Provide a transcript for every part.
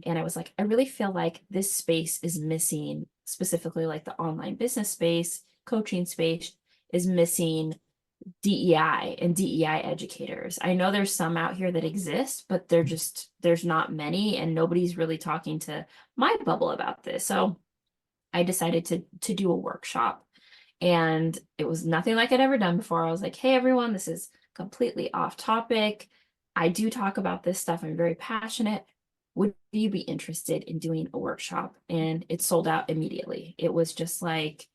And I was like, I really feel like this space is missing, specifically like the online business space, coaching space is missing DEI and DEI educators. I know there's some out here that exist, but there's not many, and nobody's really talking to my bubble about this. So I decided to do a workshop, and it was nothing like I'd ever done before. I was like, hey everyone, this is completely off topic. I do talk about this stuff. I'm very passionate. Would you be interested in doing a workshop? And it sold out immediately. It was just like,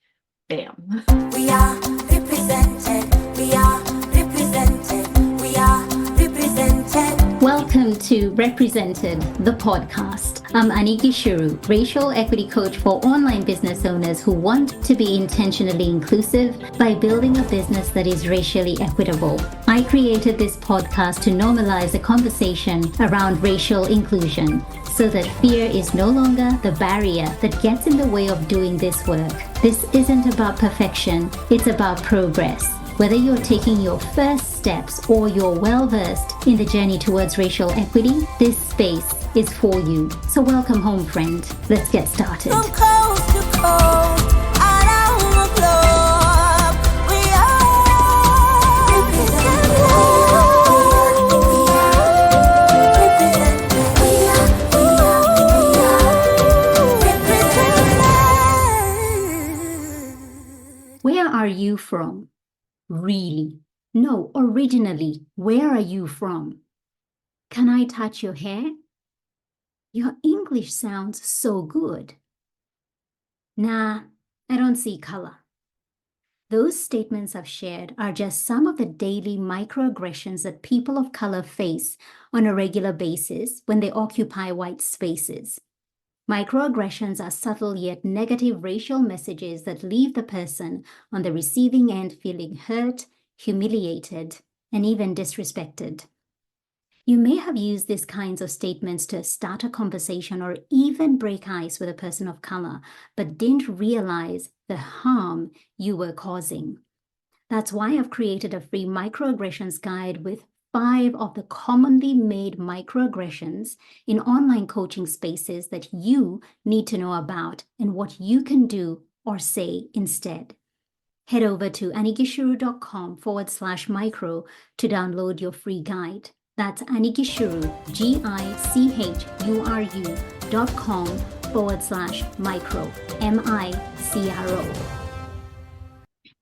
bam. We are represented. We are represented. We are represented. Welcome to Represented, the podcast. I'm Aniki Shuru, racial equity coach for online business owners who want to be intentionally inclusive by building a business that is racially equitable. I created this podcast to normalize a conversation around racial inclusion so that fear is no longer the barrier that gets in the way of doing this work. This isn't about perfection, it's about progress. Whether you're taking your first steps or you're well-versed in the journey towards racial equity, this space is for you. So welcome home, friend. Let's get started. From coast to coast, around the globe, we are represented. Where are you from? Really? No, originally, where are you from? Can I touch your hair? Your English sounds so good. Nah, I don't see color. Those statements I've shared are just some of the daily microaggressions that people of color face on a regular basis when they occupy white spaces. Microaggressions are subtle yet negative racial messages that leave the person on the receiving end feeling hurt, humiliated, and even disrespected. You may have used these kinds of statements to start a conversation or even break ice with a person of color, but didn't realize the harm you were causing. That's why I've created a free microaggressions guide with 5 of the commonly made microaggressions in online coaching spaces that you need to know about and what you can do or say instead. Head over to anikishuru.com/micro to download your free guide. That's Anikishuru, GICHURU.com/micro, MICRO.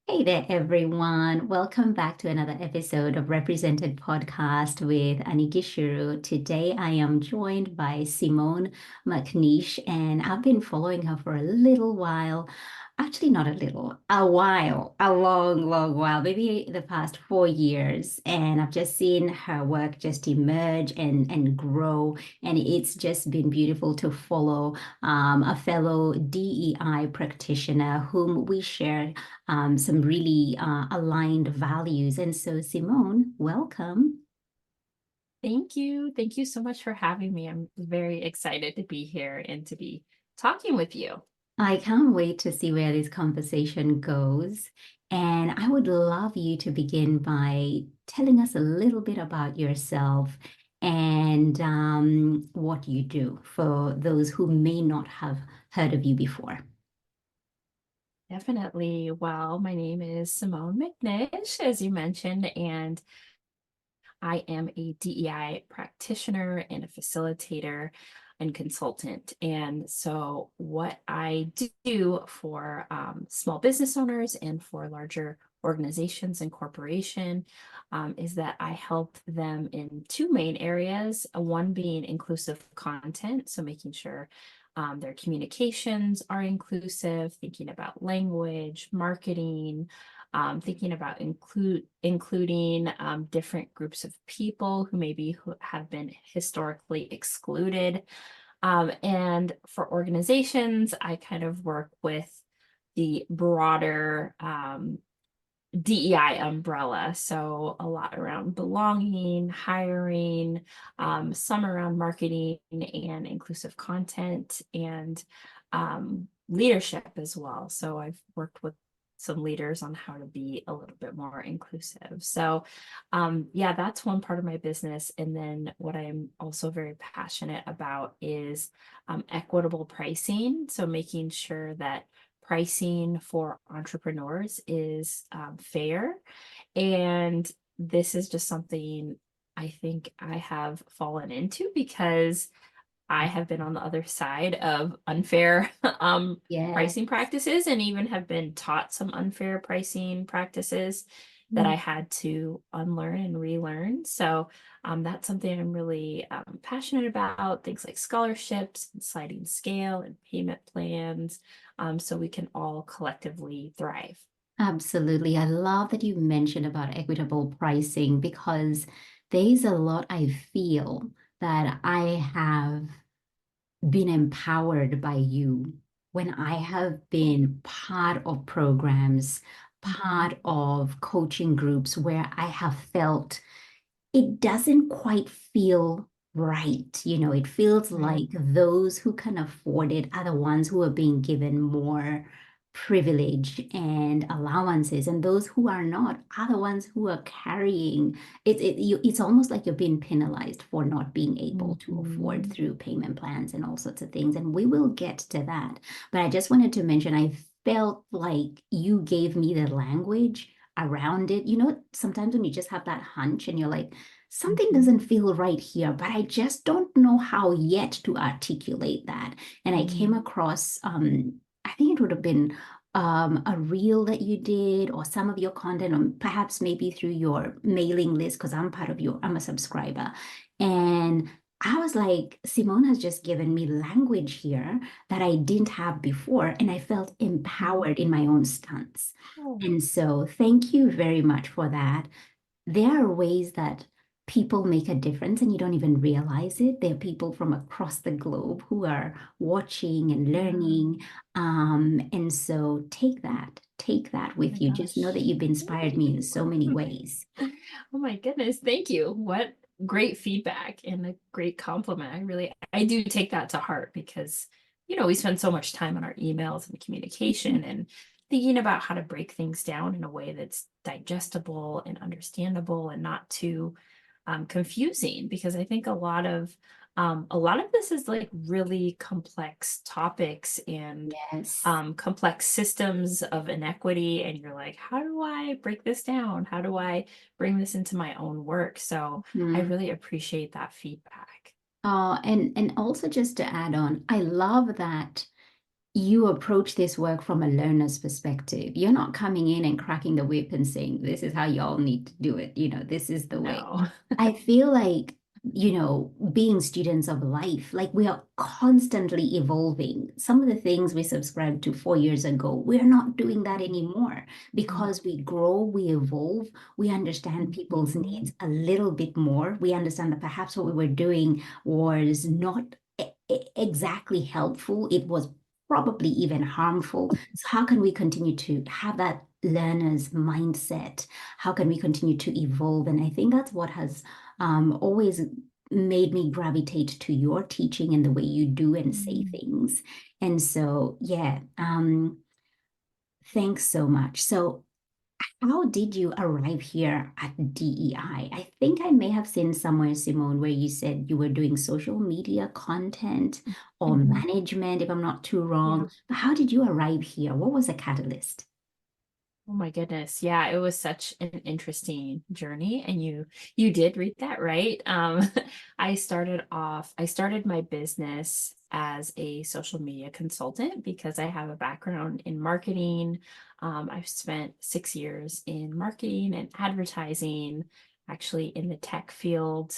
Hey there, everyone. Welcome back to another episode of Represented Podcast with Aniki Shuru. Today, I am joined by Simone McNish, and I've been following her for a little while. Actually, not a little, a while, a long, long while, maybe the past 4 years. And I've just seen her work just emerge and grow. And it's just been beautiful to follow a fellow DEI practitioner whom we share some really aligned values. And so, Simone, welcome. Thank you. Thank you so much for having me. I'm very excited to be here and to be talking with you. I can't wait to see where this conversation goes. And I would love you to begin by telling us a little bit about yourself and what you do for those who may not have heard of you before. Definitely. Well, my name is Simone McNish, as you mentioned, and I am a DEI practitioner and a facilitator and consultant. And so what I do for small business owners and for larger organizations and corporation is that I help them in 2 main areas, one being inclusive content, so making sure their communications are inclusive, thinking about language, marketing, thinking about including different groups of people who have been historically excluded. And for organizations, I kind of work with the broader DEI umbrella. So a lot around belonging, hiring, some around marketing and inclusive content, and leadership as well. So I've worked with some leaders on how to be a little bit more inclusive. So yeah, that's one part of my business. And then what I'm also very passionate about is equitable pricing. So making sure that pricing for entrepreneurs is fair. And this is just something I think I have fallen into because I have been on the other side of unfair Yeah. pricing practices and even have been taught some unfair pricing practices that I had to unlearn and relearn. So that's something I'm really passionate about, things like scholarships and sliding scale and payment plans, so we can all collectively thrive. Absolutely. I love that you mentioned about equitable pricing because there's a lot I feel that I have been empowered by you when I have been part of programs, Mhm. part of coaching groups where I have felt it doesn't quite feel right. It feels Right. like those who can afford it are the ones who are being given more privilege and allowances, and those who are not are the ones who are carrying it. It's almost like you're being penalized for not being able to afford Mhm. through payment plans and all sorts of things. And we will get to that. But I just wanted to mention, I felt like you gave me the language around it. Sometimes when you just have that hunch and you're like, something Mhm. doesn't feel right here, but I just don't know how yet to articulate that. And I came Mhm. across, I think it would have been a reel that you did, or some of your content, or perhaps maybe through your mailing list, because I'm a subscriber. And I was like, Simone has just given me language here that I didn't have before, and I felt Mhm. empowered in my own stance. Oh, And so, thank you very much for that. There are ways that people make a difference and you don't even realize it. There are people from across the globe who are watching and yeah. learning. And so take that Oh my with you. Just know that gosh. you've Thank inspired me in you. so many ways. Oh my goodness. Thank you. What great feedback and a great compliment. I do take that to heart because, we spend so much time on our emails and communication and thinking about how to break things down in a way that's digestible and understandable and not too confusing, because I think a lot of this is like really complex topics and Yes. complex systems of inequity. And you're like, how do I break this down? How do I bring this into my own work? So I Mm. really appreciate that feedback. And also just to add on, I love that you approach this work from a learner's perspective. You're not coming in and cracking the whip and saying, this is how y'all need to do it. This is the way. No. I feel like, being students of life, like we are constantly evolving. Some of the things we subscribed to 4 years ago, we're not doing that anymore because we grow, we evolve, we understand people's Mhm. needs a little bit more. We understand that perhaps what we were doing was not exactly helpful. It was probably even harmful. So, how can we continue to have that learner's mindset? How can we continue to evolve? And I think that's what has always made me gravitate to your teaching and the way you do and say Mhm. things. And so, yeah, thanks so much. So, how did you arrive here at DEI? I think I may have seen somewhere, Simone, where you said you were doing social media content or Mhm. management, if I'm not too Yeah. wrong. But how did you arrive here? What was the catalyst? Oh my goodness. Yeah, it was such an interesting journey, and you did read that right. I started my business as a social media consultant because I have a background in marketing. I've spent 6 years in marketing and advertising, actually in the tech field.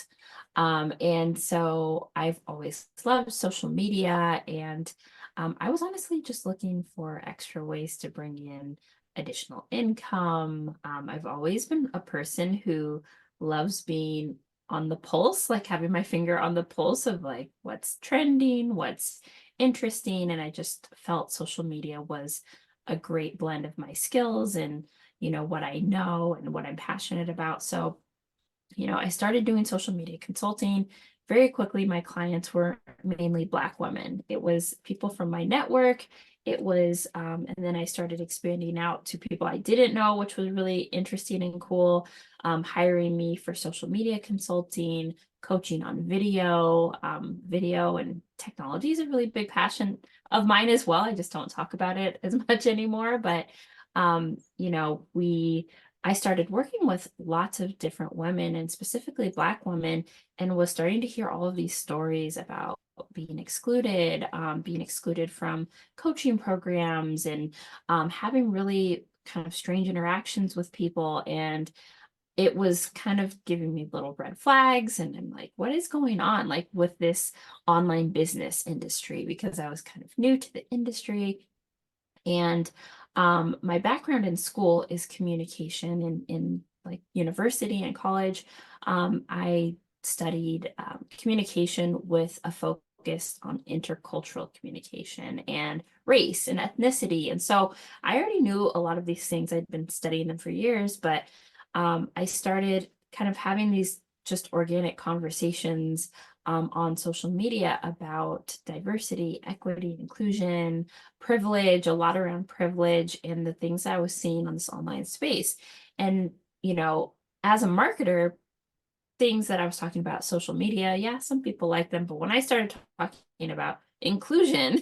And so I've always loved social media, and I was honestly just looking for extra ways to bring in additional income. I've always been a person who loves being on the pulse, like having my finger on the pulse of like what's trending, what's interesting. And I just felt social media was a great blend of my skills and, what I know and what I'm passionate about. So I started doing social media consulting. Very quickly, my clients were mainly Black women. It was people from my network. It was, and then I started expanding out to people I didn't know, which was really interesting and cool. Hiring me for social media consulting, coaching on video. Video and technology is a really big passion of mine as well. I just don't talk about it as much anymore. But, I started working with lots of different women and specifically Black women, and was starting to hear all of these stories about being excluded from coaching programs, and having really kind of strange interactions with people. And it was kind of giving me little red flags. And I'm like, what is going on, like with this online business industry? Because I was kind of new to the industry. And my background in school is communication in like university and college. I studied communication with a focus on intercultural communication and race and ethnicity. And so I already knew a lot of these things. I'd been studying them for years, but I started kind of having these just organic conversations on social media about diversity, equity, inclusion, privilege, a lot around privilege and the things I was seeing on this online space. And, as a marketer, things that I was talking about, social media, yeah, some people like them. But when I started talking about inclusion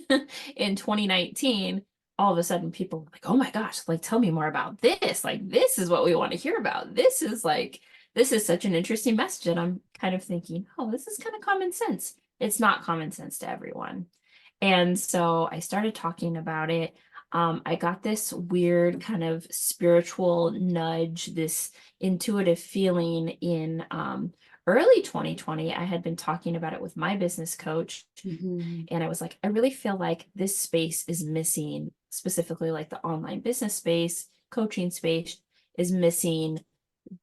in 2019, all of a sudden people were like, oh my gosh, like tell me more about this. Like, this is what we want to hear about. This is such an interesting message. And I'm kind of thinking, oh, this is kind of common sense. It's not common sense to everyone. And so I started talking about it. I got this weird kind of spiritual nudge, this intuitive feeling in early 2020. I had been talking about it with my business coach, Mhm. and I was like, I really feel like this space is missing, specifically like the online business space, coaching space is missing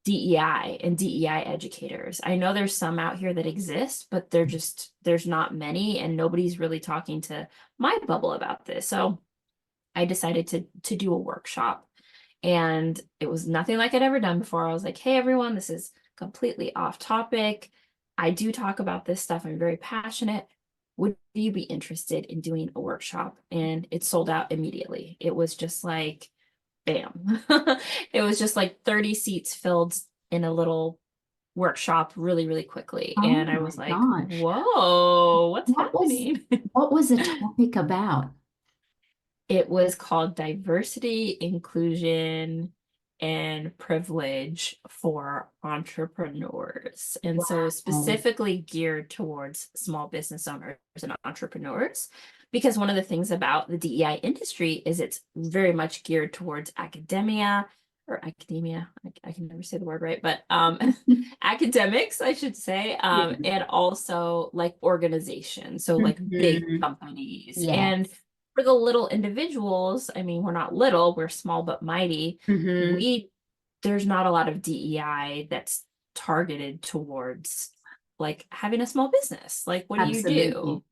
DEI and DEI educators. I know there's some out here that exist, but there's not many, and nobody's really talking to my bubble about this. So I decided to do a workshop, and it was nothing like I'd ever done before. I was like, hey everyone, this is completely off topic. I do talk about this stuff. I'm very passionate. Would you be interested in doing a workshop? And it sold out immediately. It was just like, bam. It was just like 30 seats filled in a little workshop really, really quickly. Oh And I my was like, gosh. whoa, what's What was happening? what was the topic about? It was called Diversity, Inclusion, and Privilege for Entrepreneurs. And so Wow. specifically geared towards small business owners and entrepreneurs. Because one of the things about the DEI industry is it's very much geared towards academia. I can never say the word right, but academics, I should say, Yeah. and also like organizations, so like big Mhm. companies. And Yes. for the little individuals, I mean, we're not little, we're small but mighty. Hmm. We There's not a lot of DEI that's targeted towards like having a small business. Like, what do you Absolutely. do?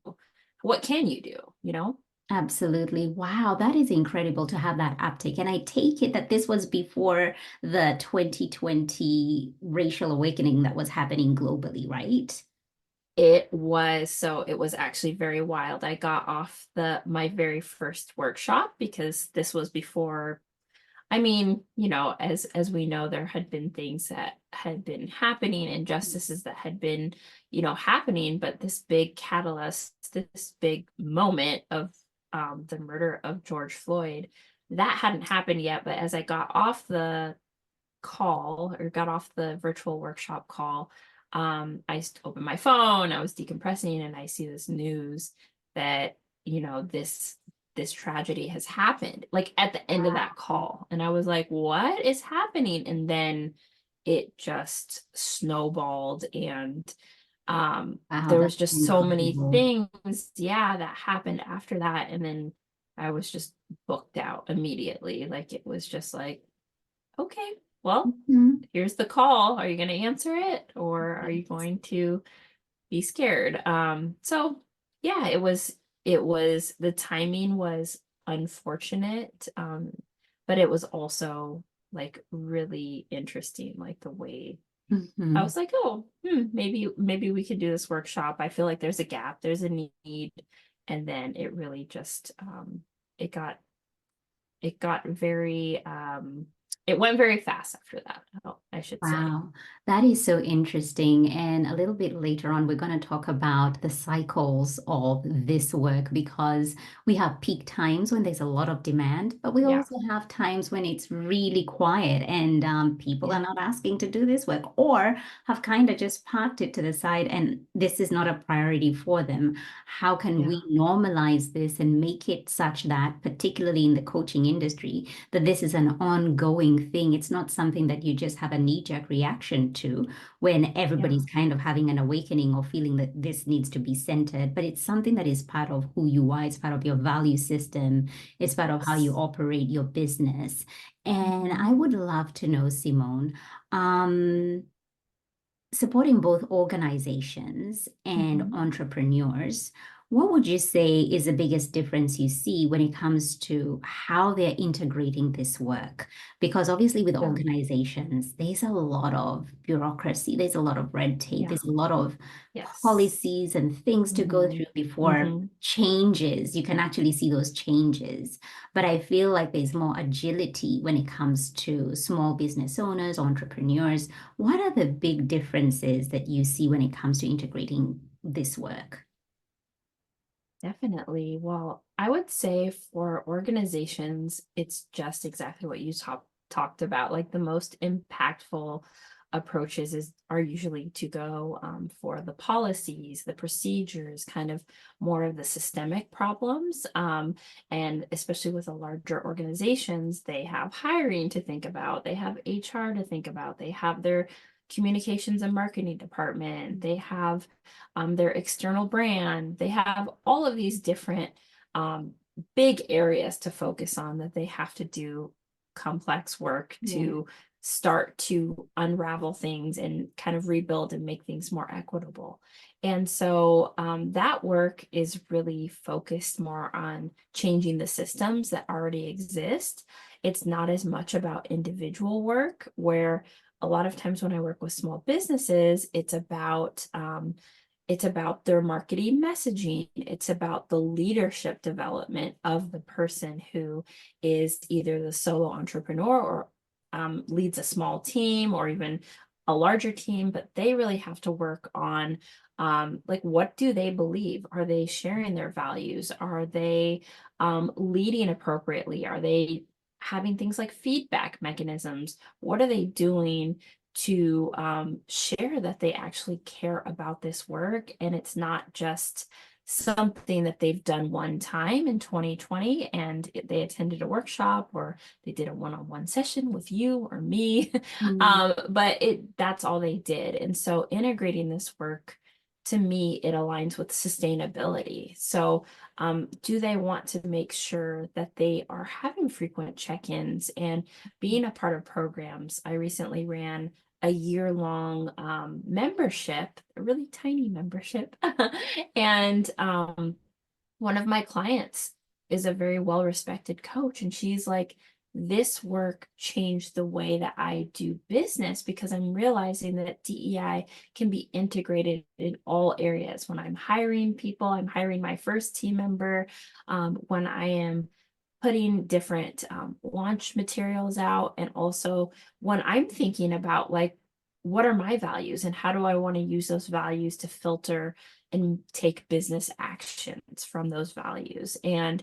What can you do, you know? Absolutely. Wow, that is incredible to have that uptake. And I take it that this was before the 2020 racial awakening that was happening globally, right? It was actually very wild. I got off the my very first workshop because this was before. I mean, as we know, there had been things that had been happening, injustices that had been, happening, but this big catalyst, this big moment of the murder of George Floyd, that hadn't happened yet. But as I got off the call or got off the virtual workshop call, opened my phone, I was decompressing, and I see this news that, this tragedy has happened, like at the end of that Wow. call. And I was like, what is happening? And then it just snowballed, and Wow, there was that's just so many incredible. things, yeah, that happened after that. And then I was just booked out immediately. Like, it was just like, okay, well, Mhm. here's the call. Are you going to answer it, or are you Yes. going to be scared? So yeah, the timing was unfortunate, but it was also like really interesting, like the way I Mhm. was like, oh, maybe we could do this workshop. I feel like there's a gap, there's a need. And then it really just it got it got very it went very fast after that, I should say. Wow, that is so interesting. And a little bit later on, we're going to talk about the cycles of this work because we have peak times when there's a lot of demand, but we Yeah. also have times when it's really quiet and people are Yeah. not asking to do this work or have kind of just parked it to the side and this is not a priority for them. How can Yeah. we normalize this and make it such that, particularly in the coaching industry, that this is an ongoing thing? It's not something that you just have a knee-jerk reaction to when Yeah. everybody's kind of having an awakening or feeling that this needs to be centered, but it's something that is part of who you are. It's part of your value system. It's part of how you Yes. operate your business. And Mhm. I would love to know, Simone, um, supporting both organizations and Mhm. entrepreneurs, what would you say is the biggest difference you see when it comes to how they're integrating this work? Because obviously, with Yeah. organizations, there's a lot of bureaucracy, there's a lot of red tape, Yeah. there's a lot of Yes. policies and things to go Mhm. through before Mhm. changes. You can actually see those changes. But I feel like there's more agility when it comes to small business owners, entrepreneurs. What are the big differences that you see when it comes to integrating this work? Definitely. Well, I would say for organizations, it's just exactly what you talked about. Like the most impactful approaches are usually to go for the policies, the procedures, kind of more of the systemic problems. And especially with the larger organizations, they have hiring to think about, they have HR to think about, they have their communications and marketing department, they have their external brand. They have all of these different um, big areas to focus on that they have to do complex work Yeah. to start to unravel things and kind of rebuild and make things more equitable. And so that work is really focused more on changing the systems that already exist. It's not as much about individual work, where a lot of times when I work with small businesses, it's about their marketing messaging. It's about the leadership development of the person who is either the solo entrepreneur or leads a small team or even a larger team, but they really have to work on like what do they believe? Are they sharing their values? Are they leading appropriately? Are they having things like feedback mechanisms? What are they doing to share that they actually care about this work and it's not just something that they've done one time in 2020 and they attended a workshop or they did a one-on-one session with you or me Mm. but that's all they did. And so integrating this work, to me, it aligns with sustainability. So do they want to make sure that they are having frequent check-ins and being a part of programs? I recently ran a year-long membership, a really tiny membership. And one of my clients is a very well-respected coach, and she's like, this work changed the way that I do business because I'm realizing that DEI can be integrated in all areas. When I'm hiring people, I'm hiring my first team member, when I am putting different launch materials out, and also when I'm thinking about like, what are my values and how do I want to use those values to filter and take business actions from those values. And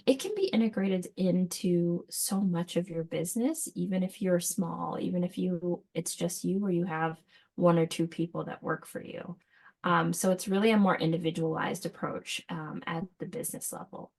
it can be integrated into so much of your business, even if you're small, even if it's just you or you have one or two people that work for you. So it's really a more individualized approach at the business level.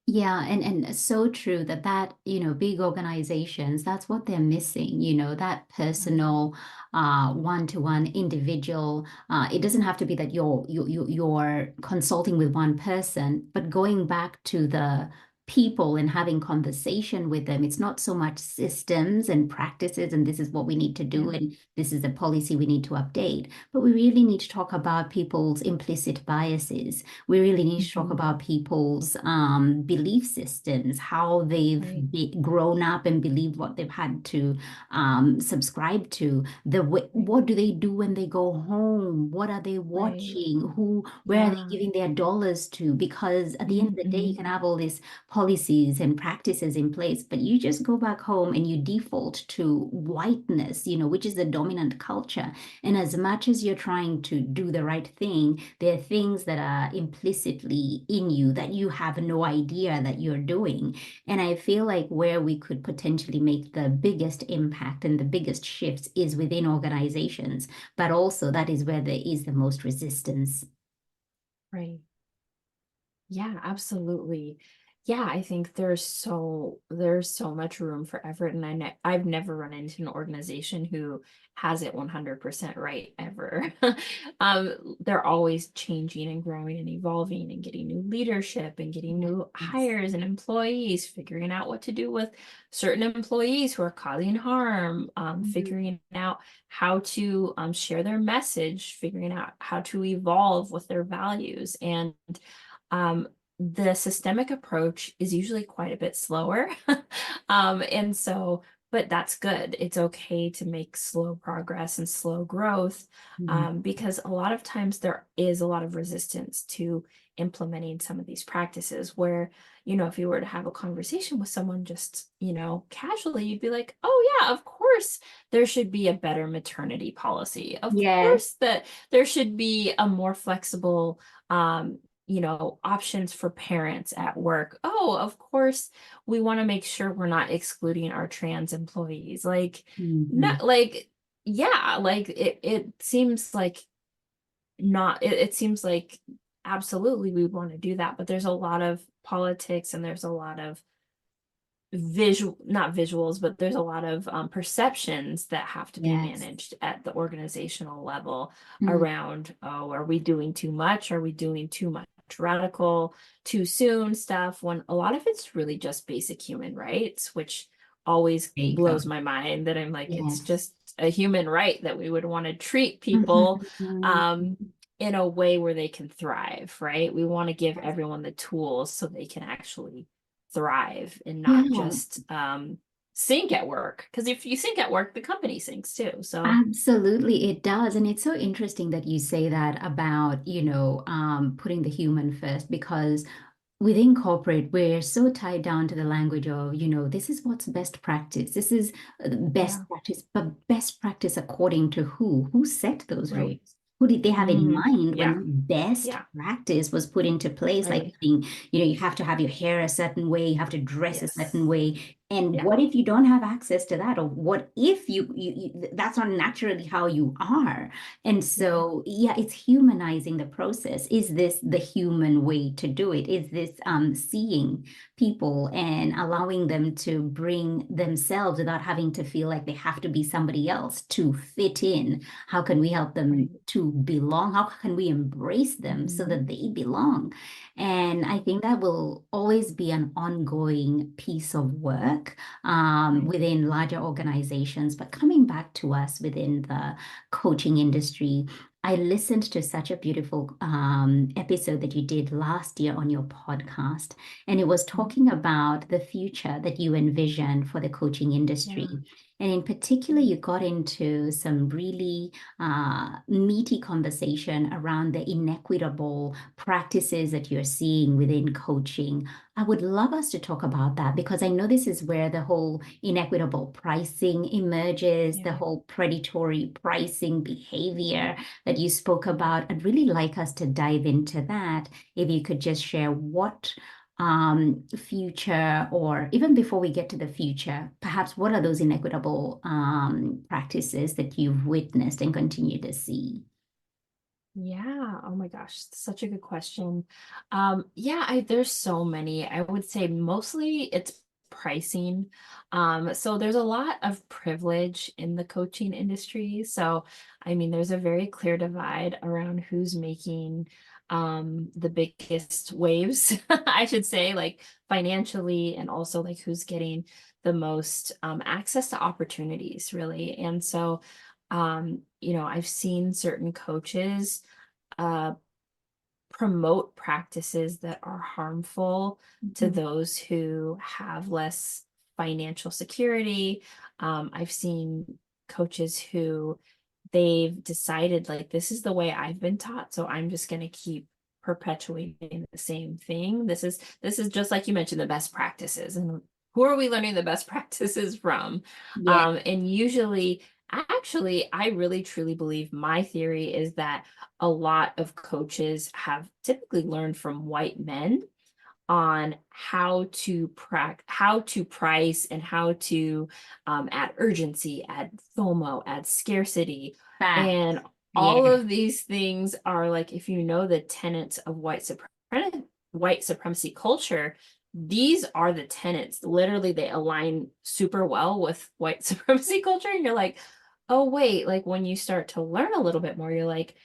Yeah, and so true that big organizations, that's what they're missing, that personal one-to-one individual. It doesn't have to be that you're consulting with one person, but going back to the people and having conversation with them. It's not so much systems and practices, and this is what we need to do, Yeah. and this is a policy we need to update. But we really need to talk about people's implicit biases. We really need to talk Mhm. about people's belief systems, how they've Right. grown up and believed what they've had to subscribe to. Right. What do they do when they go home? What are they Right. watching? Where are they Yeah. giving their dollars to? Because at the end of the day, you Mhm. can have all these policies and practices in place, but you just go back home and you default to whiteness, which is the dominant culture. And as much as you're trying to do the right thing, there are things that are implicitly in you that you have no idea that you're doing. And I feel like where we could potentially make the biggest impact and the biggest shifts is within organizations, but also that is where there is the most resistance. Right. Yeah, absolutely. Yeah, I think there's so much room for effort, and I've never run into an organization who has it 100% right ever. They're always changing and growing and evolving and getting new leadership and getting new Yes. hires and employees, figuring out what to do with certain employees who are causing harm, Mhm. figuring out how to share their message, figuring out how to evolve with their values. And um, the systemic approach is usually quite a bit slower. And so, but that's good. It's okay to make slow progress and slow growth, Mhm. because a lot of times there is a lot of resistance to implementing some of these practices where, if you were to have a conversation with someone just, casually, you'd be like, oh yeah, of course there should be a better maternity policy. Of Yes. course that there should be a more flexible options for parents at work. Oh, of course, we want to make sure we're not excluding our trans employees. Like, Mhm. not like, yeah, like it seems like not, it seems like absolutely we want to do that, but there's a lot of politics and there's a lot of visual not visuals, but there's a lot of perceptions that have to be Yes. managed at the organizational level Mm. around, oh, are we doing too much, are we doing too much radical too soon stuff, when a lot of it's really just basic human rights, which always There you go. blows my mind, that I'm like, it's Yes. just a human right that we would want to treat people Mhm. um in a way where they can thrive, right? We want to give Yes. everyone the tools so they can actually thrive and not Yeah. just sink at work. Because if you sink at work, the company sinks too. So Absolutely, it does. And it's so interesting that you say that about, putting the human first, because within corporate, we're so tied down to the language of, this is what's best practice. This is yeah, best practice, but best practice according to who? Who set those rules? right. Who did they have in Hmm. mind Yeah, when best yeah, practice was put into place? Like right. saying, you have to have your hair a certain way, you have to dress a certain Yes. way. And Yeah, what if you don't have access to that? Or what if that's not naturally how you are? And yeah, so, yeah, it's humanizing the process. Is this the human way to do it? Is this seeing people and allowing them to bring themselves without having to feel like they have to be somebody else to fit in? How can we help them right. to belong? How can we embrace them so Hmm. that they belong? And I think that will always be an ongoing piece of work Right. within larger organizations. But coming back to us within the coaching industry, I listened to such a beautiful episode that you did last year on your podcast, and it was Mhm. talking about the future that you envision for the coaching industry. Yeah. And in particular, you got into some really meaty conversation around the inequitable practices that you're seeing within coaching. I would love us to talk about that because I know this is where the whole inequitable pricing emerges, the Yeah. whole predatory pricing behavior that you spoke about. I'd really like us to dive into that. If you could just share what future, or even before we get to the future, perhaps what are those inequitable practices that you've witnessed and continue to see? Yeah. Oh my gosh, such a good question. Yeah, there's so many. I would say mostly it's pricing. So there's a lot of privilege in the coaching industry. So, I mean, there's a very clear divide around who's making the biggest waves, I should say, like financially, and also like who's getting the most access to opportunities, really. And so, I've seen certain coaches uh, promote practices that are harmful to Mhm. those who have less financial security. I've seen coaches who they've decided like this is the way I've been taught, so I'm just going to keep perpetuating the same thing. This is just like you mentioned, the best practices. And who are we learning the best practices from? Yeah. And usually, actually, I really truly believe my theory is that a lot of coaches have typically learned from white men on how to price and how to add urgency, add FOMO, add scarcity. Facts. And Yeah. all of these things are like, if you know the tenets of white supremacy culture, these are the tenets. Literally, they align super well with white supremacy culture. And you're like, oh, wait, like when you start to learn a little bit more, you're like,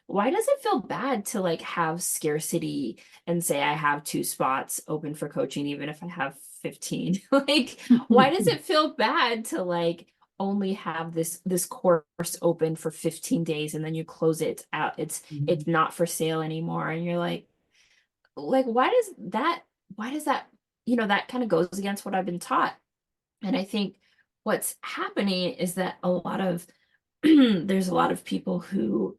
why does it feel bad to like have scarcity and say I have 2 spots open for coaching, even if I have 15? Like, why does it feel bad to like only have this course open for 15 days and then you close it out? It's not for sale anymore. And you're like, why does that, that kind of goes against what I've been taught. And I think what's happening is that a lot of there's a lot of people who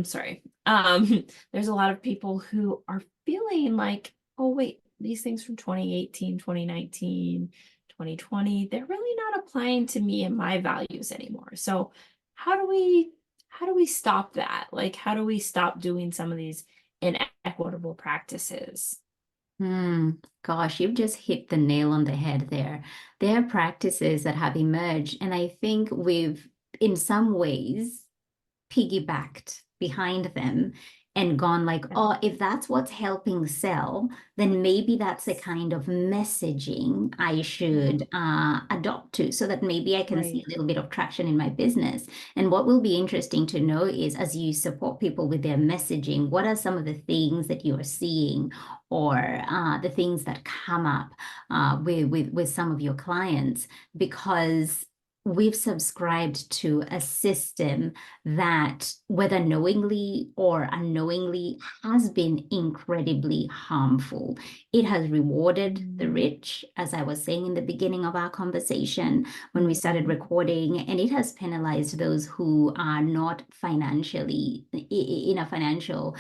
sorry. There's a lot of people who are feeling like, oh, wait, these things from 2018, 2019, 2020, they're really not applying to me and my values anymore. So how do we stop that? Like, how do we stop doing some of these inequitable practices? Gosh, you've just hit the nail on the head there. There are practices that have emerged, and I think we've, in some ways, piggybacked behind them and gone like, Yeah, oh, if that's what's helping sell, then maybe that's the kind of messaging I yeah, should adopt to so that maybe I can see right. a little bit of traction in my business. And what will be interesting to know is as you support people with their messaging, what are some of the things that you are seeing or the things that come up with some of your clients? Because we've subscribed to a system that, whether knowingly or unknowingly, has been incredibly harmful. It has rewarded the Mm, rich, as I was saying in the beginning of our conversation when we started mhm. recording, and it has penalized those who are not financially in a financial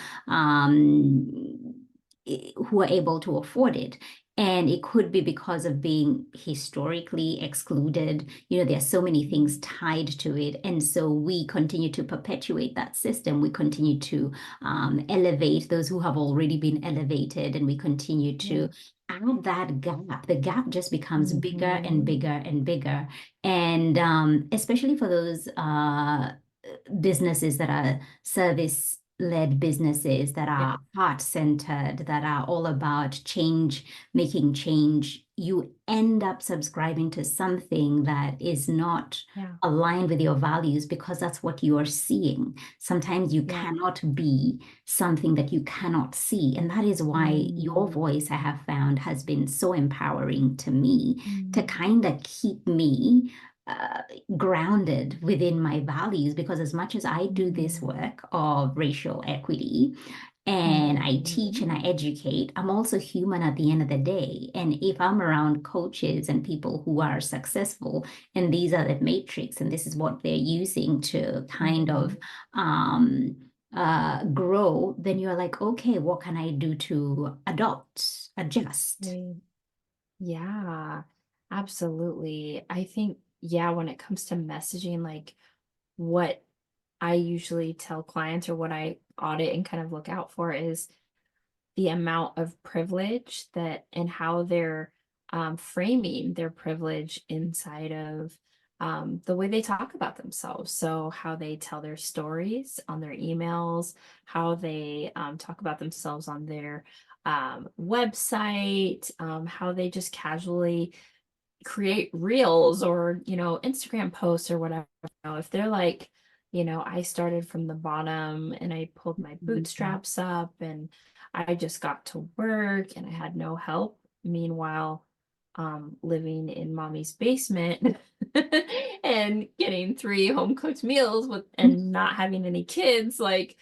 who are able to afford it. And it could be because of being historically excluded. You know, there are so many things tied to it. And so we continue to perpetuate that system. We continue to elevate those who have already been elevated, and we continue Yeah. to add that gap. The gap just becomes bigger and Mhm. bigger and bigger. And especially for those businesses that are service led businesses that Yeah. are heart centered, that are all about change, making change, you end up subscribing to something that is not Yeah. aligned with your values because that's what you are seeing. Sometimes you Yeah. cannot be something that you cannot see. And that is why your Mm, voice, I have found, has been so empowering to me to mm, kind of keep me uh, grounded within my values because as much as I do this mm, work of racial equity and I teach mhm. and I educate, I'm also human at the end of the day. And if I'm around coaches and people who are successful, and these are the matrix, and this is what they're using to kind of Mhm. um, grow, then you're like, okay, what can I do to adopt, adjust? Right. Yeah, absolutely. I think, yeah, when it comes to messaging, like what I usually tell clients or what I audit and kind of look out for is the amount of privilege that and how they're framing their privilege inside of the way they talk about themselves. So, how they tell their stories on their emails, how they talk about themselves on their website, how they just casually create reels or Instagram posts or whatever. If they're like I started from the bottom and I pulled my bootstraps up and I just got to work and I had no help. Meanwhile, living in mommy's basement and getting three home cooked meals with and not having any kids, like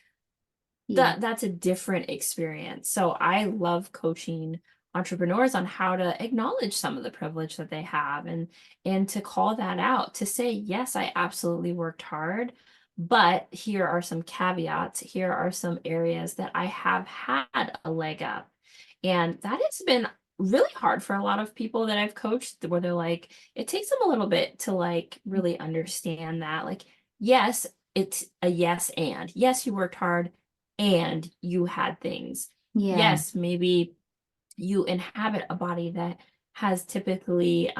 Yeah. that's a different experience. So I love coaching entrepreneurs on how to acknowledge some of the privilege that they have and to call that out, to say, yes, I absolutely worked hard, but here are some caveats. Here are some areas that I have had a leg up. And that has been really hard for a lot of people that I've coached, where they're like, it takes them a little bit to like really understand that. Like, yes, it's a yes, and yes, you worked hard and you had things. Yeah. Yes, maybe you inhabit a body that has typically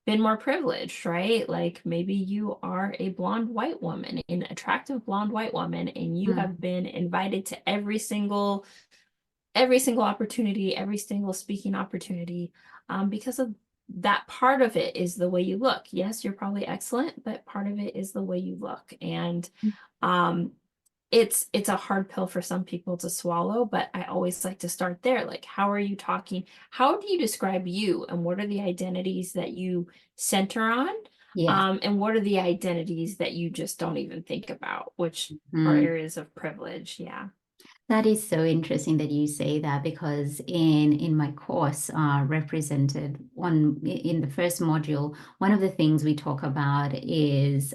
been more privileged, right? Like maybe you are a blonde white woman, an attractive blonde white woman, and you have Mm. been invited to every single opportunity, every single speaking opportunity, because of that. Part of it is the way you look. Yes, you're probably excellent, but part of it is the way you look. And um, it's a hard pill for some people to swallow, but I always like to start there. Like, how are you talking? How do you describe you? And what are the identities that you center on? Yes. And what are the identities that you just don't even think about, which are Mm. areas of privilege? Yeah. That is so interesting that you say that, because in my course, represented on in the first module, one of the things we talk about is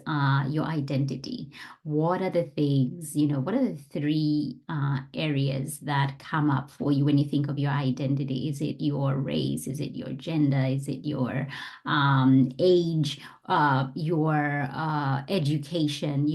your identity. What are the things, what are the three areas that come up for you when you think of your identity? Is it your race? Is it your gender? Is it your age? Your education?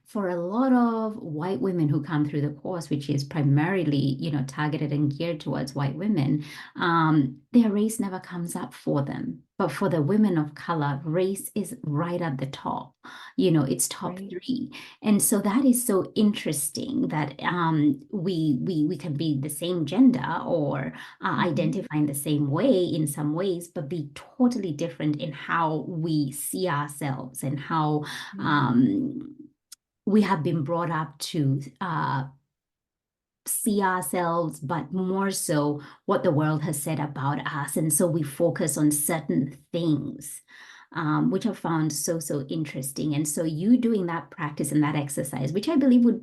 For a lot of white women who come through the course, which is primarily, targeted and geared towards white women, their race never comes up for them. But for the women of color, race is right at the top. It's top Right. three. And so that is so interesting that we can be the same gender, or Hmm. identify in the same way in some ways, but be totally different in how we see ourselves, and how we have been brought up to see ourselves, but more so what the world has said about us. And so we focus on certain things, which I found so, so interesting. And so you doing that practice and that exercise, which I believe would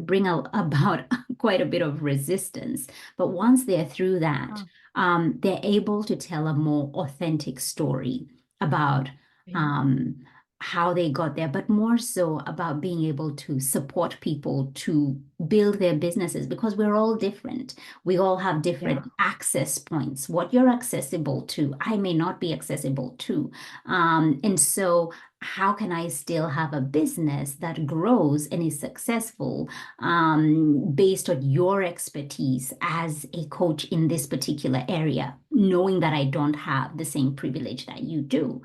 bring about quite a bit of resistance. But once they're through that, Oh, they're able to tell a more authentic story about right. um, how they got there, but more so about being able to support people to build their businesses, because we're all different. We all have Yeah. different access points. What you're accessible to, I may not be accessible to. And so, how can I still have a business that grows and is successful based on your expertise as a coach in this particular area, knowing that I don't have the same privilege that you do?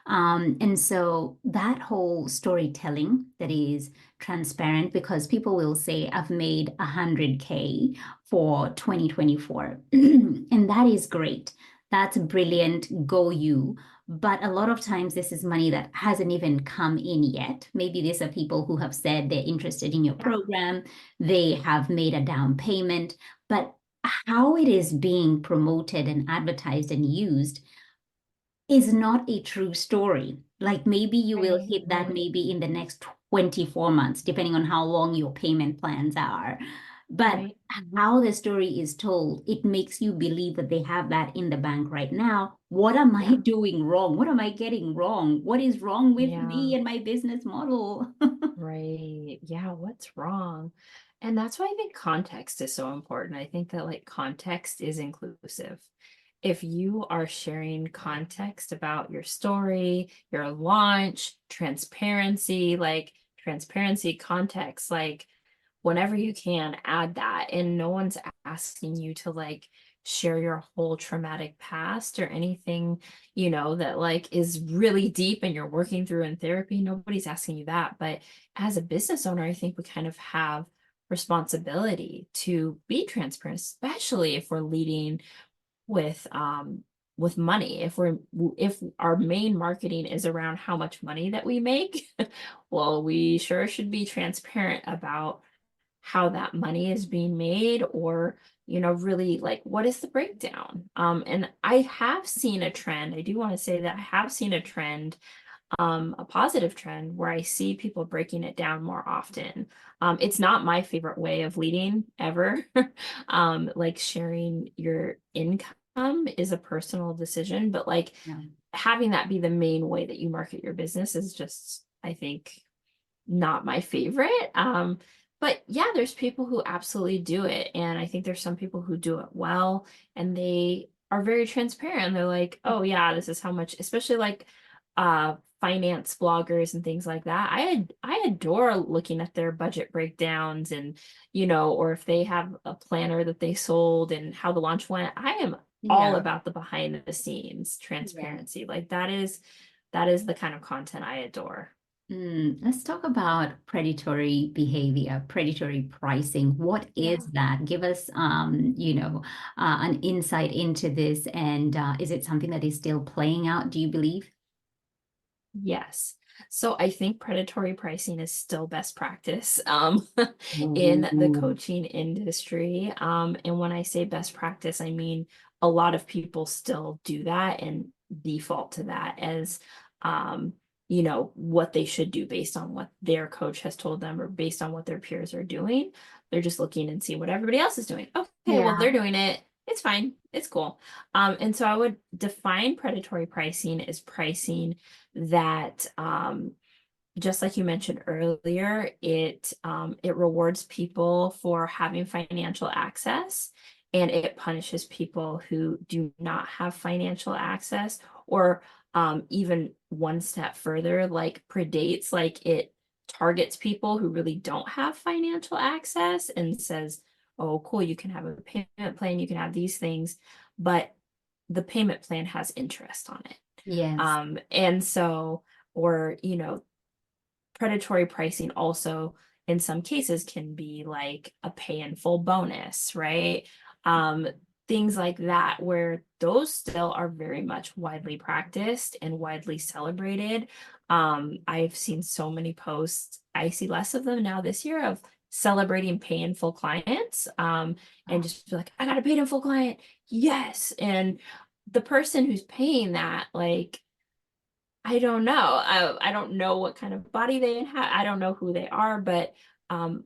And so that whole storytelling that is transparent, because people will say, I've made 100K for 2024. And that is great. That's brilliant. Go you. But a lot of times, this is money that hasn't even come in yet. Maybe these are people who have said they're interested in your Yeah. program, they have made a down payment, but how it is being promoted and advertised and used is not a true story. Like, maybe you will Right. hit that Right. maybe in the next 24 months, depending on how long your payment plans are. But Right. how the story is told, it makes you believe that they have that in the bank right now. What am I Yeah. doing wrong? What am I getting wrong? What is wrong with Yeah. me and my business model? Right. Yeah. What's wrong? And that's why I think context is so important. I think that like context is inclusive. If you are sharing context about your story, your launch, transparency, like transparency, context, like whenever you can add that, and no one's asking you to like share your whole traumatic past or anything, that like is really deep and you're working through in therapy. Nobody's asking you that. But as a business owner, I think we kind of have responsibility to be transparent, especially if we're leading with with money. If our main marketing is around how much money that we make, well, we sure should be transparent about how that money is being made, or really, like, what is the breakdown. And I have seen a trend. I do want to say that I have seen a trend, a positive trend, where I see people breaking it down more often. It's not my favorite way of leading ever. Like, sharing your income is a personal decision, but like, Yeah. having that be the main way that you market your business is just, I think, not my favorite. But yeah, there's people who absolutely do it. And I think there's some people who do it well, and they are very transparent. They're like, oh yeah, this is how much, especially like finance bloggers and things like that. I adore looking at their budget breakdowns, and or if they have a planner that they sold and how the launch went. I am all Yeah. about the behind the scenes Yeah. transparency. Like, that is the kind of content I adore. Let's talk about predatory behavior, predatory pricing. What is Yeah. that? Give us, an insight into this. And is it something that is still playing out, do you believe? Yes. So I think predatory pricing is still best practice, in the Ooh. coaching industry. And when I say best practice, I mean a lot of people still do that and default to that as, what they should do based on what their coach has told them, or based on what their peers are doing. They're just looking and see what everybody else is doing. Okay, well, Yeah. they're doing it. It's fine. It's cool. And so I would define predatory pricing as pricing that, just like you mentioned earlier, it rewards people for having financial access, and it punishes people who do not have financial access, or even one step further, like predates, like it targets people who really don't have financial access and says, oh cool, you can have a payment plan, you can have these things, but the payment plan has interest on it. Yes. And so, or, predatory pricing also in some cases can be like a pay in full bonus, right? Um, Things like that, where those still are very much widely practiced and widely celebrated. I've seen so many posts. I see less of them now this year, of celebrating pay in full clients, and just be like, I got a paid in full client. Yes. And the person who's paying that, like, I don't know. I don't know what kind of body they have. I don't know who they are, but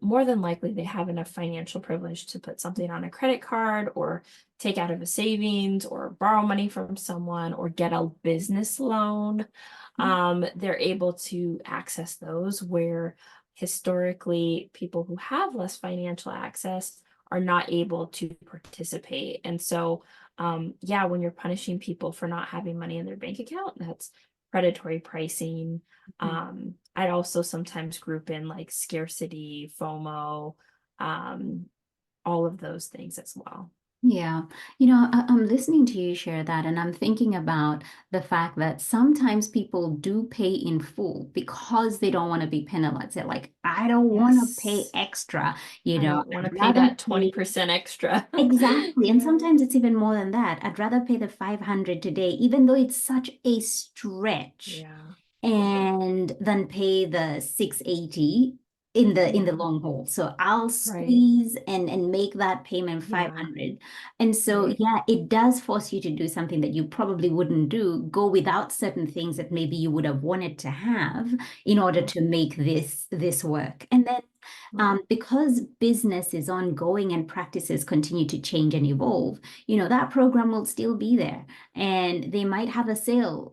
more than likely they have enough financial privilege to put something on a credit card, or take out of a savings, or borrow money from someone, or get a business loan. They're able to access those, where historically people who have less financial access are not able to participate. And so, yeah, when you're punishing people for not having money in their bank account, that's predatory pricing. I'd also sometimes group in like scarcity, FOMO, um, all of those things as well. Yeah, I'm listening to you share that, and I'm thinking about the fact that sometimes people do pay in full because they don't want to be penalized. They're like, I don't want to pay Yes. extra, I don't want to I'd pay rather that pay 20% extra. exactly. And Yeah. sometimes it's even more than that. I'd rather pay the 500 today, even though it's such a stretch, Yeah. Yeah. and then pay the 680 in the Yeah. long haul. So I'll Right. squeeze and make that payment Yeah. 500. And so Right. yeah, it does force you to do something that you probably wouldn't do, go without certain things that maybe you would have wanted to have in order Yeah. to make this work. And then Right. because business is ongoing and practices continue to change and evolve, that program will still be there. And they might have a sale,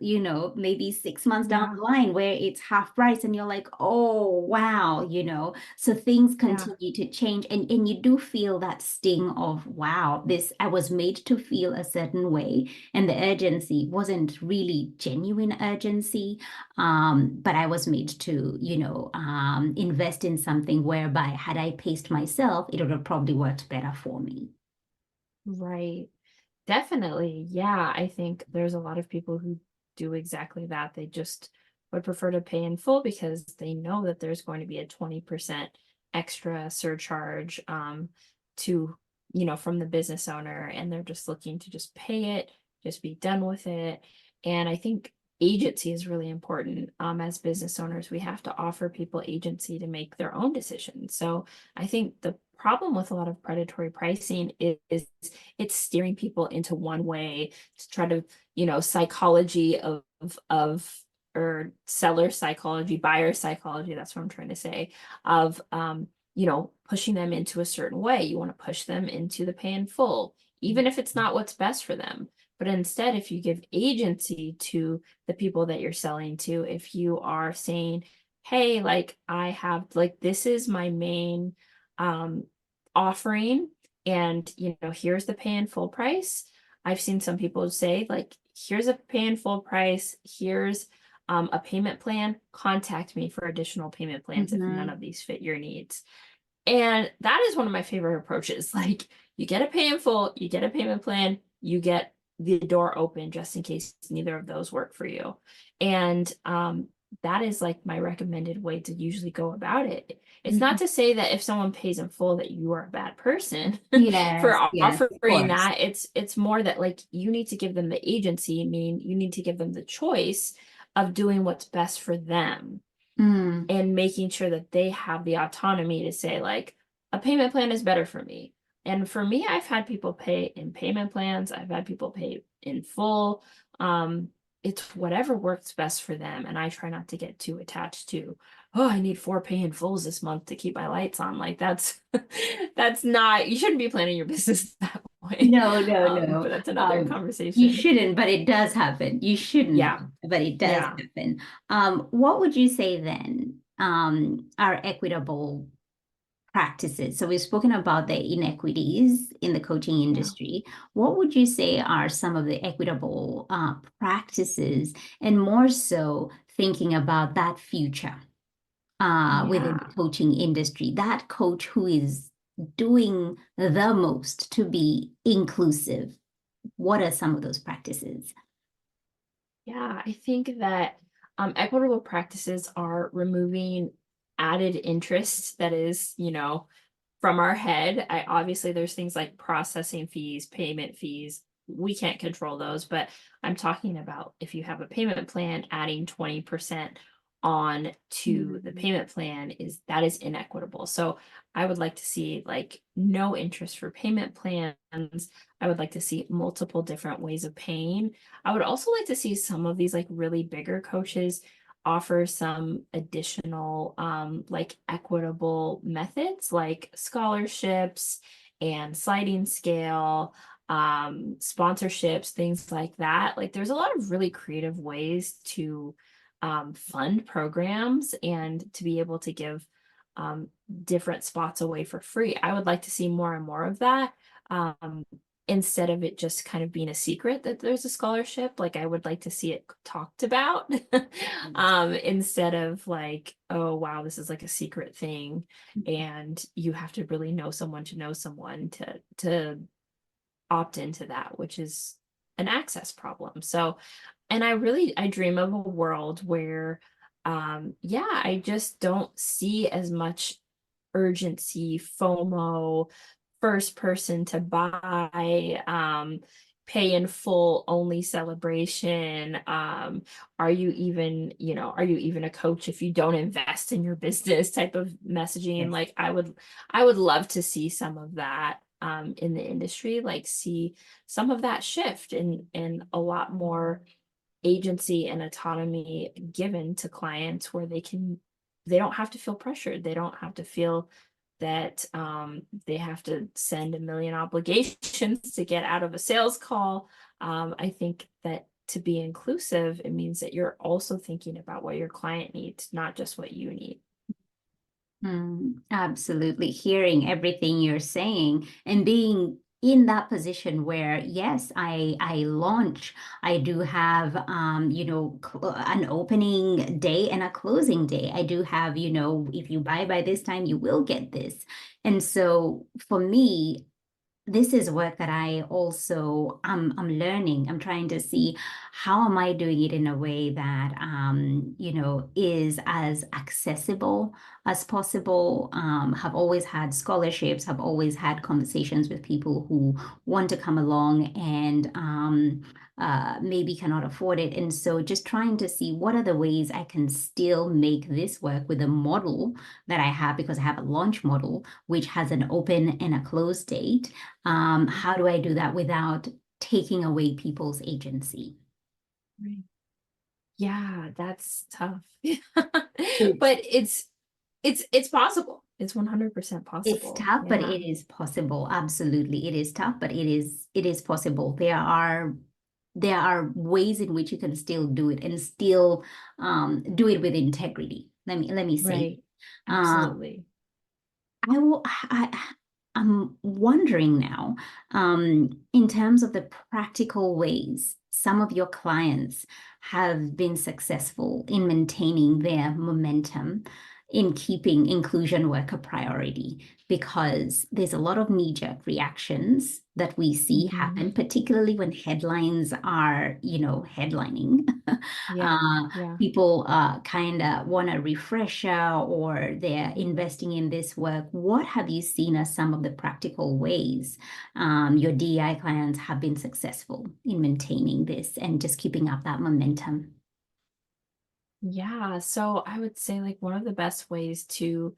maybe 6 months down Yeah. the line where it's half price and you're like, oh, wow, So things Yeah. continue to change. And you do feel that sting of, wow, I was made to feel a certain way. And the urgency wasn't really genuine urgency. But I was made to, invest in something whereby had I paced myself, it would have probably worked better for me. Right. Definitely. Yeah. I think there's a lot of people who do exactly that. They just would prefer to pay in full because they know that there's going to be a 20% extra surcharge, to, from the business owner, and they're just looking to just pay it, just be done with it. And I think agency is really important. As business owners, we have to offer people agency to make their own decisions. So I think the problem with a lot of predatory pricing is it's steering people into one way to try to, psychology of or seller psychology, buyer psychology, that's what I'm trying to say, of pushing them into a certain way. You want to push them into the pay in full, even if it's not what's best for them. But instead, if you give agency to the people that you're selling to, if you are saying, hey, like I have, like, this is my main offering, and here's the pay in full price. I've seen some people say, like, here's a pay in full price, here's a payment plan, contact me for additional payment plans if none of these fit your needs. And that is one of my favorite approaches. Like, you get a pay in full, you get a payment plan, you get the door open just in case neither of those work for you. And that is like my recommended way to usually go about it. It's not to say that if someone pays in full that you are a bad person for Yes, of offering course. that. It's more that, like, you need to give them the agency, meaning you need to give them the choice of doing what's best for them and making sure that they have the autonomy to say, like, a payment plan is better for me. And for me, I've had people pay in payment plans. I've had people pay in full. It's whatever works best for them. And I try not to get too attached to, oh, I need 4 pay in fulls this month to keep my lights on. Like, that's that's not, you shouldn't be planning your business that way. No, no, no. But that's another You conversation. shouldn't, but it does happen. You shouldn't, Yeah. but it does Yeah. happen. What would you say then, are equitable practices? So we've spoken about the inequities in the coaching Yeah. industry. What would you say are some of the equitable practices, and more so thinking about that future within the Yeah. coaching industry, that coach who is doing the most to be inclusive? What are some of those practices? Yeah, I think that equitable practices are removing added interest that is, from our head. Obviously there's things like processing fees, payment fees. We can't control those, but I'm talking about if you have a payment plan, adding 20% on to the payment plan is inequitable. So I would like to see, like, no interest for payment plans. I would like to see multiple different ways of paying. I would also like to see some of these, like, really bigger coaches offer some additional like equitable methods like scholarships and sliding scale, sponsorships, things like that. Like, there's a lot of really creative ways to fund programs and to be able to give different spots away for free. I would like to see more and more of that. Instead of it just kind of being a secret that there's a scholarship. Like, I would like to see it talked about instead of like, oh wow, this is like a secret thing and you have to really know someone to know someone to opt into that, which is an access problem. So, and I dream of a world where yeah, I just don't see as much urgency, FOMO, first person to buy, pay in full only celebration. Are you even, are you even a coach if you don't invest in your business type of messaging? Yes. Like, I would love to see some of that in the industry, like see some of that shift and a lot more agency and autonomy given to clients where they don't have to feel pressured. They don't have to feel that they have to send a million obligations to get out of a sales call. I think that to be inclusive, it means that you're also thinking about what your client needs, not just what you need. Absolutely. Hearing everything you're saying and being in that position where, yes, I launch, I do have, an opening day and a closing day. I do have, if you buy by this time, you will get this. And so for me, this is work that I also I'm learning. I'm trying to see how am I doing it in a way that is as accessible as possible, have always had scholarships, have always had conversations with people who want to come along and maybe cannot afford it. And so just trying to see what are the ways I can still make this work with the model that I have, because I have a launch model which has an open and a close date. How do I do that without taking away people's agency? Right. Yeah, that's tough. It's But it's possible. It's 100% it's possible. tough, but Yeah. it is possible. Absolutely. It is tough, but it is possible. There are ways in which you can still do it and still do it with integrity. Let me say. Right. Uh, Absolutely. I will I'm wondering now, in terms of the practical ways some of your clients have been successful in maintaining their momentum in keeping inclusion work a priority, because there's a lot of knee-jerk reactions that we see Mhm. happen, particularly when headlines are, headlining. Yeah. Uh, Yeah. People kind of want a refresher, or they're investing in this work. What have you seen as some of the practical ways your DEI clients have been successful in maintaining this and just keeping up that momentum? Yeah, so I would say like one of the best ways to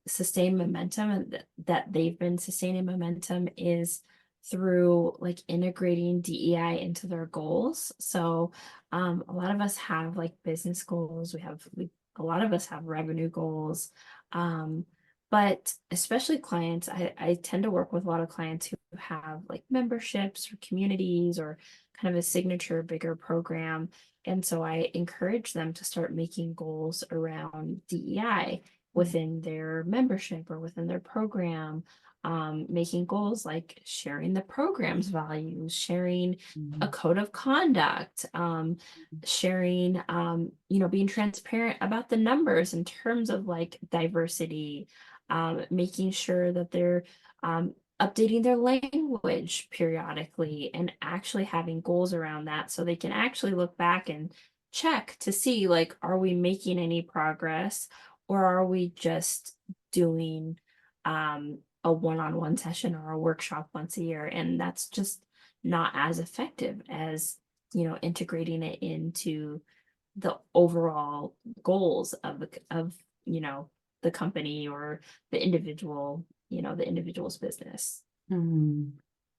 sustain momentum and that they've been sustaining momentum is through like integrating DEI into their goals. So a lot of us have like business goals, a lot of us have revenue goals. Um but especially clients, I tend to work with a lot of clients who have like memberships or communities or kind of a signature bigger program. And so I encourage them to start making goals around DEI within their membership or within their program, making goals like sharing the program's values, sharing a Mhm. code of conduct, sharing, being transparent about the numbers in terms of like diversity, making sure that they're updating their language periodically and actually having goals around that so they can actually look back and check to see like, are we making any progress? Or are we just doing a one-on-one session or a workshop once a year? And that's just not as effective as, integrating it into the overall goals of the company or the individual's business. Mm.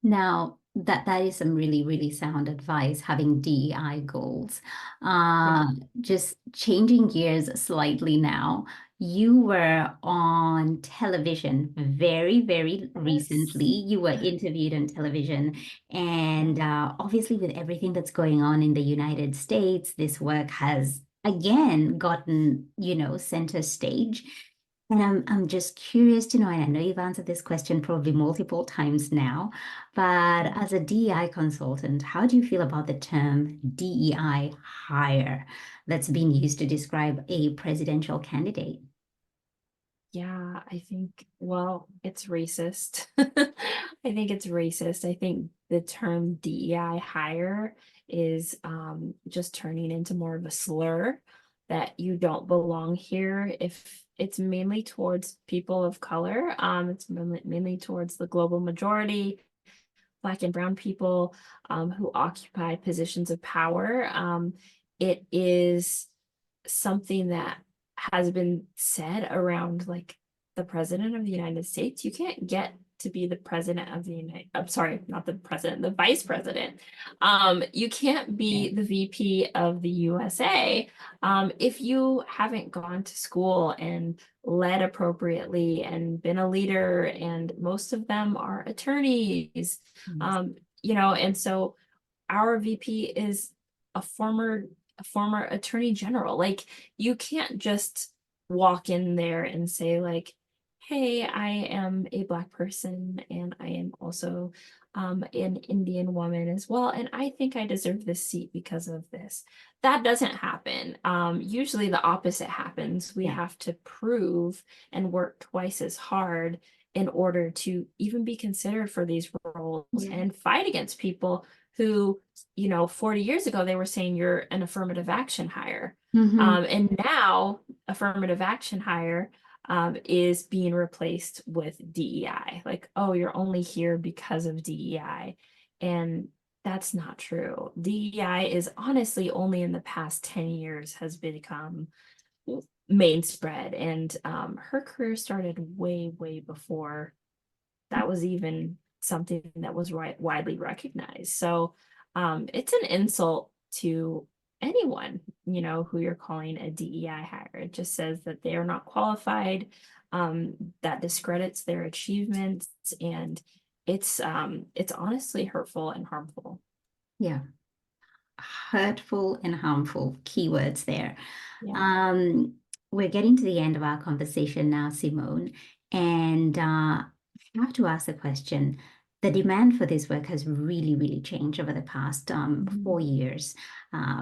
Now, that is some really, really sound advice, having DEI goals. Yeah. Uh, just changing gears slightly now. You were on television very, very recently. Yes. You were interviewed on television. And obviously, with everything that's going on in the United States, this work has again gotten, center stage. And I'm just curious to know, and I know you've answered this question probably multiple times now, but as a DEI consultant, how do you feel about the term DEI hire that's being used to describe a presidential candidate? Yeah, I think, well, it's racist. I think it's racist. I think the term DEI hire is just turning into more of a slur that you don't belong here. If it's mainly towards people of color, it's mainly towards the global majority, Black and Brown people who occupy positions of power. It is something that has been said around like the president of the United States. You can't get to be the president of the I'm sorry, not the president, the vice president. You can't be the VP of the USA if you haven't gone to school and led appropriately and been a leader, and most of them are attorneys. Yes. And so our VP is a former attorney general. Like you can't just walk in there and say like, hey, I am a Black person and I am also an Indian woman as well, and I think I deserve this seat because of this. That doesn't happen. Usually the opposite happens. We Yeah. have to prove and work twice as hard in order to even be considered for these roles roles Yeah. and fight against people who, 40 years ago, they were saying you're an affirmative action hire. Mm-hmm. And now affirmative action hire is being replaced with DEI. Like, oh, you're only here because of DEI. And that's not true. DEI is honestly only in the past 10 years has become main spread. And her career started way, way before that was even something that was widely recognized. So it's an insult to anyone, who you're calling a DEI hire. It just says that they are not qualified, that discredits their achievements, and it's honestly hurtful and harmful. Yeah. Hurtful and harmful keywords there. Yeah. Um, we're getting to the end of our conversation now, Simone, and I have to ask the question. The demand for this work has really, really changed over the past Mhm. 4 years,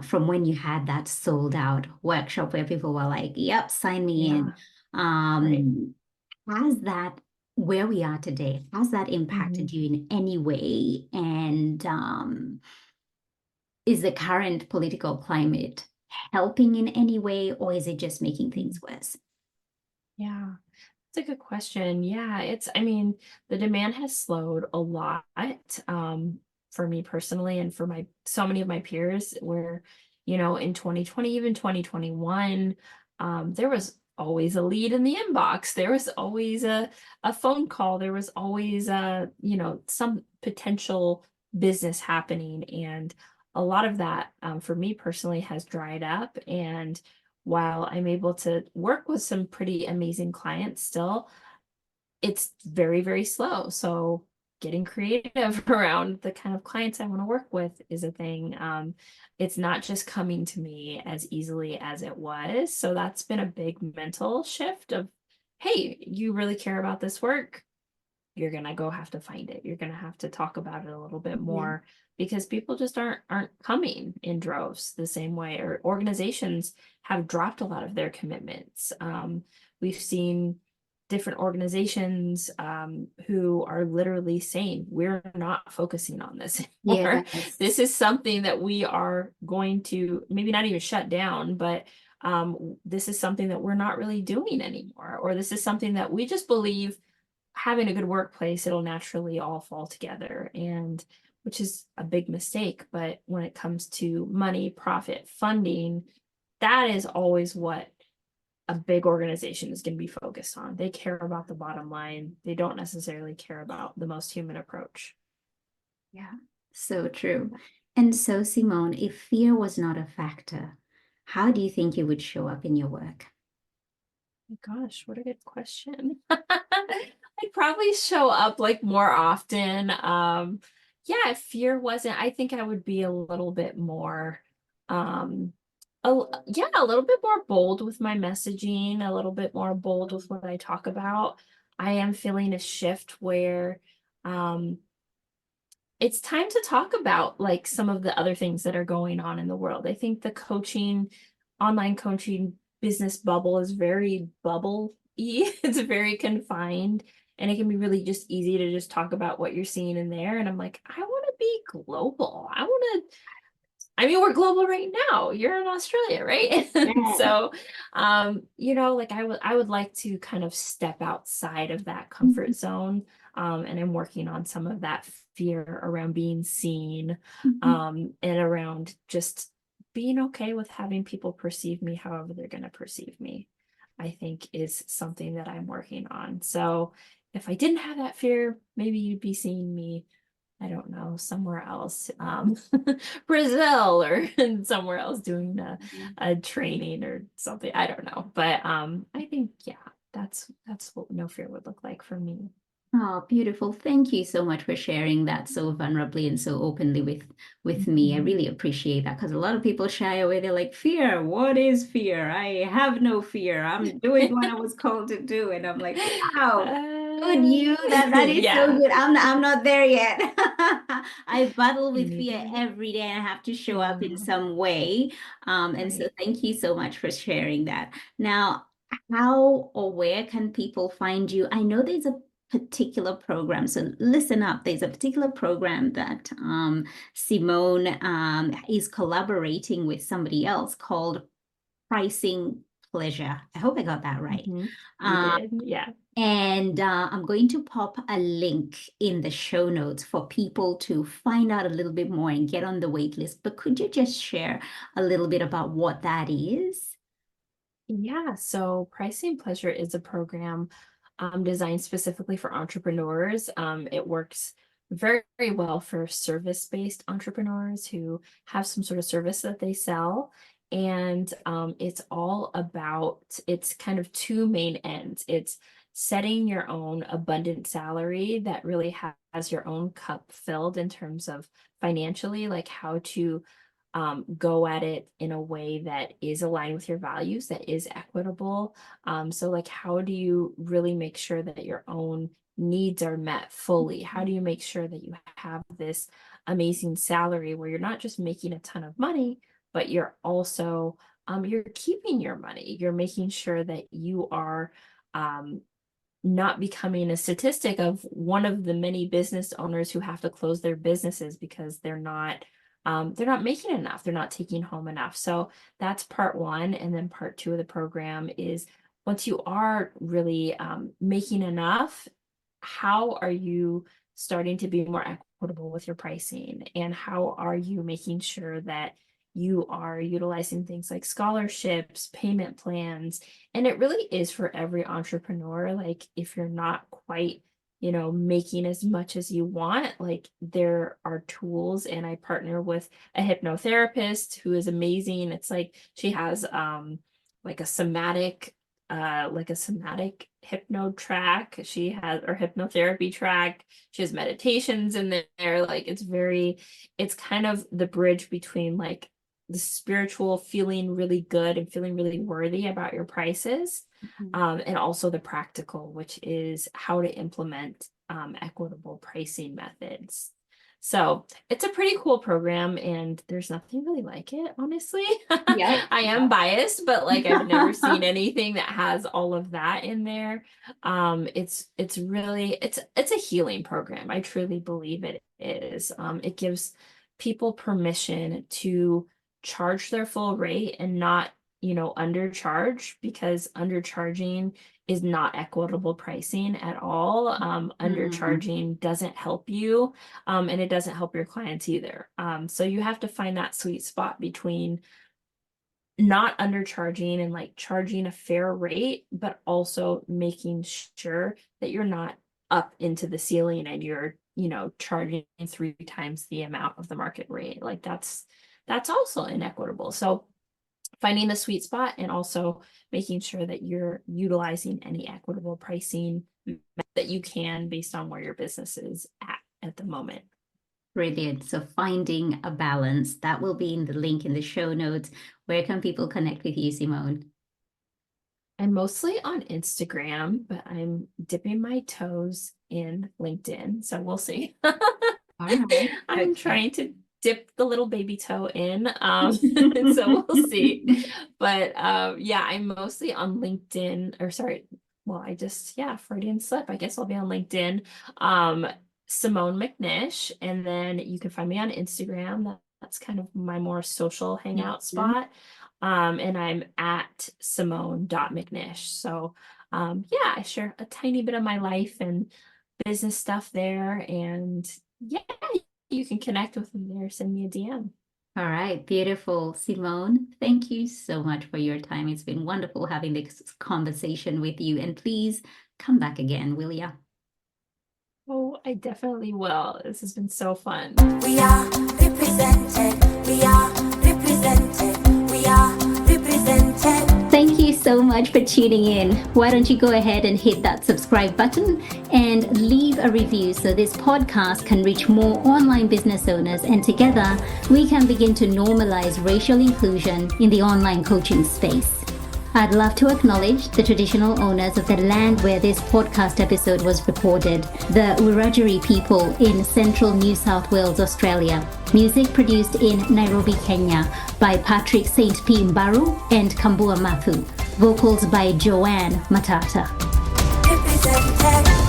from when you had that sold out workshop where people were like, yep, sign me in. Yeah. Right. Has that, where we are today, has that impacted Mhm. you in any way? And is the current political climate helping in any way, or is it just making things worse? Yeah. That's a good question. Yeah, I mean, the demand has slowed a lot, for me personally and for so many of my peers where, in 2020, even 2021, there was always a lead in the inbox. There was always a phone call. There was always some potential business happening. And a lot of that, for me personally, has dried up. And while I'm able to work with some pretty amazing clients still, it's very, very slow. So getting creative around the kind of clients I want to work with is a thing. It's not just coming to me as easily as it was. So that's been a big mental shift of, hey, you really care about this work, you're gonna go have to find it. You're gonna have to talk about it a little bit Yeah. more because people just aren't coming in droves the same way, or organizations have dropped a lot of their commitments. We've seen different organizations who are literally saying, we're not focusing on this anymore. Yes. This is something that we are going to maybe not even shut down, but this is something that we're not really doing anymore, or this is something that we just believe having a good workplace, it'll naturally all fall together. And which is a big mistake. But when it comes to money, profit, funding, that is always what a big organization is going to be focused on. They care about the bottom line. They don't necessarily care about the most human approach. Yeah, so true. And so, Simone, if fear was not a factor, how do you think it would show up in your work? Gosh, what a good question. I'd probably show up like more often. Yeah, if fear wasn't, I think I would be a little bit more, um, yeah, a little bit more bold with my messaging, a little bit more bold with what I talk about. I am feeling a shift where, um, it's time to talk about like some of the other things that are going on in the world. I think the online coaching business bubble is very bubble-y. It's very confined, and it can be really just easy to just talk about what you're seeing in there. And I'm like, I want to be global. I mean, we're global right now. You're in Australia, right? And Yeah. so, like I would like to kind of step outside of that comfort zone. And I'm working on some of that fear around being seen, Mhm. and around just being okay with having people perceive me however they're going to perceive me, I think is something that I'm working on. So if I didn't have that fear, maybe you'd be seeing me, I don't know, somewhere else, Brazil or somewhere else doing a training or something. I don't know. But I think, yeah, that's what no fear would look like for me. Oh, beautiful. Thank you so much for sharing that so vulnerably and so openly with me. I Mhm. really appreciate that because a lot of people shy away. They're like, fear, what is fear? I have no fear. I'm doing what I was called to do. And I'm like, wow, good Uh, you. That is so yeah, good. I'm not there yet. I battle me with fear neither. every day and I have to show up in Yeah, some way. And so right. thank you so much for sharing that. Now, how or where can people find you? I know there's a particular program. So listen up. There's a particular program that Simone is collaborating with somebody else called Pricing Pleasure. I hope I got that right. You did, yeah. And I'm going to pop a link in the show notes for people to find out a little bit more and get on the wait list. But could you just share a little bit about what that is? Yeah, so Pricing Pleasure is a program designed specifically for entrepreneurs. It works very, very well for service-based entrepreneurs who have some sort of service that they sell. And it's all about, it's kind of two main ends. It's setting your own abundant salary that really has your own cup filled in terms of financially, like how to go at it in a way that is aligned with your values, that is equitable. So like, how do you really make sure that your own needs are met fully? How do you make sure that you have this amazing salary where you're not just making a ton of money, but you're also, you're keeping your money. You're making sure that you are not becoming a statistic of one of the many business owners who have to close their businesses because they're not making enough. They're not taking home enough. So that's part one. And then part two of the program is once you are really making enough, how are you starting to be more equitable with your pricing? And how are you making sure that you are utilizing things like scholarships, payment plans? And it really is for every entrepreneur. Like if you're not quite making as much as you want, like there are tools, and I partner with a hypnotherapist who is amazing. It's like she has like a somatic hypno track. She has or hypnotherapy track. She has meditations in there. Like it's kind of the bridge between like the spiritual, feeling really good and feeling really worthy about your prices, and also the practical, which is how to implement equitable pricing methods. So it's a pretty cool program, and there's nothing really like it, honestly. Yeah. I am biased, but like I've never seen anything that has all of that in there. It's really it's a healing program. I truly believe it is. It gives people permission to charge their full rate and not undercharge, because undercharging is not equitable pricing at all. Undercharging doesn't help you, and it doesn't help your clients either. So you have to find that sweet spot between not undercharging and like charging a fair rate, but also making sure that you're not up into the ceiling and you're charging 3 times the amount of the market rate. Like that's also inequitable. So finding the sweet spot and also making sure that you're utilizing any equitable pricing that you can based on where your business is at the moment. Brilliant. So finding a balance, that will be in the link in the show notes. Where can people connect with you, Simone? I'm mostly on Instagram, but I'm dipping my toes in LinkedIn. So we'll see. All right. I'm trying to dip the little baby toe in. So we'll see. But yeah, I'm mostly on LinkedIn, or sorry, well, Freudian slip. I guess I'll be on LinkedIn. Simone McNish, and then you can find me on Instagram. That's kind of my more social hangout spot. And I'm at simone.mcnish. So yeah, I share a tiny bit of my life and business stuff there. And yeah, you can connect with me there. Send me a DM. All right, beautiful. Simone, thank you so much for your time. It's been wonderful having this conversation with you. And please come back again, will ya? Oh, I definitely will. This has been so fun. We are represented. We are represented. We are represented. Thank you so much for tuning in. Why don't you go ahead and hit that subscribe button and leave a review so this podcast can reach more online business owners, and together we can begin to normalize racial inclusion in the online coaching space. I'd love to acknowledge the traditional owners of the land where this podcast episode was recorded, the Wiradjuri people in central New South Wales, Australia. Music produced in Nairobi, Kenya by Patrick St. P. Mbaru and Kambua Mathu. Vocals by Joanne Matata. Represented.